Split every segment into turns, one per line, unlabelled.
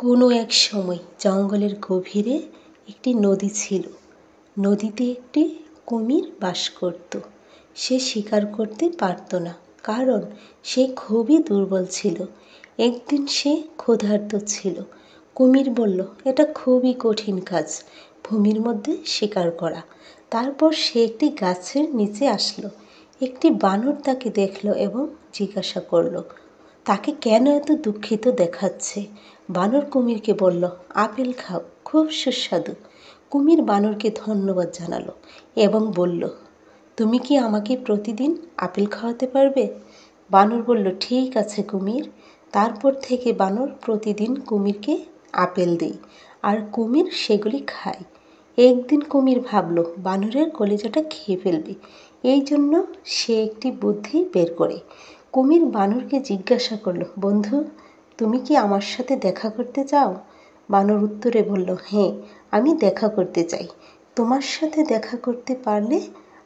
কোনো এক সময় জঙ্গলের গভীরে একটি নদী ছিল। নদীতে একটি কুমির বাস করত। সে শিকার করতে পারত না, কারণ সে খুবই দুর্বল ছিল। একদিন সে ক্ষুধার্ত ছিল। কুমির বলল, এটা খুবই কঠিন কাজ, ভূমির মধ্যে শিকার করা। তারপর সে একটি গাছের নিচে আসলো। একটি বানর তাকে দেখল এবং জিজ্ঞাসা করলো, তাকে কেন এত দুঃখিত দেখাচ্ছে। বানর কুমিরকে বলল, আপেল খাও, খুব সুস্বাদু। কুমির বানরকে ধন্যবাদ জানালো এবং বলল, তুমি কি আমাকে প্রতিদিন আপেল খাওয়াতে পারবে? বানর বলল, ঠিক আছে কুমির। তারপর থেকে বানর প্রতিদিন কুমিরকে আপেল দেয়, আর কুমির সেগুলি খায়। একদিন কুমির ভাবল বানরের কলিজাটা খেয়ে ফেলবে। এই জন্য সে একটি বুদ্ধি বের করে। কুমির বানরকে জিজ্ঞাসা করলো, বন্ধু, তুমি কি আমার সাথে দেখা করতে চাও? বানর উত্তরে বলল, হ্যাঁ, আমি দেখা করতে চাই। তোমার সাথে দেখা করতে পারলে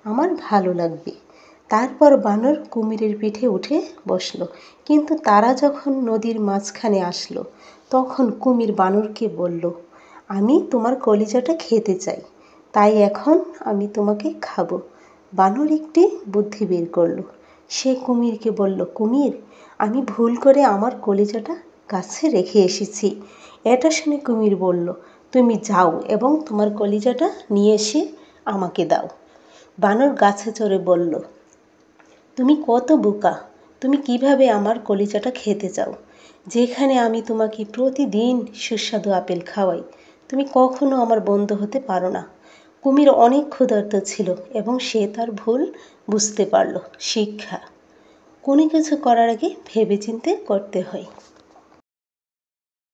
আমার ভালো লাগবে। তারপর বানর কুমিরের পিঠে উঠে বসলো। কিন্তু তারা যখন নদীর মাঝখানে আসলো, তখন কুমির বানরকে বলল, আমি তোমার কলিজাটা খেতে চাই, তাই এখন আমি তোমাকে খাবো। বানর একটি বুদ্ধি বের করলো। সে কুমিরকে বলল, কুমির, আমি ভুল করে আমার কলিজাটা গাছে রেখে এসেছি। এটা শুনে কুমির বলল, তুমি যাও এবং তোমার কলিজাটা নিয়ে এসে আমাকে দাও। বানর গাছে চড়ে বলল, তুমি কত বোকা, তুমি কিভাবে আমার কলিজাটা খেতে চাও, যেখানে আমি তোমাকে প্রতিদিন সুস্বাদু আপেল খাওয়াই। তুমি কখনো আমার বন্ধু হতে পারো না। কুমির অনেক ক্ষুধার্ত ছিল এবং সে তার ভুল বুঝতে পারল। শিক্ষা: কোনো কিছু করার আগে ভেবেচিন্তে করতে হয়।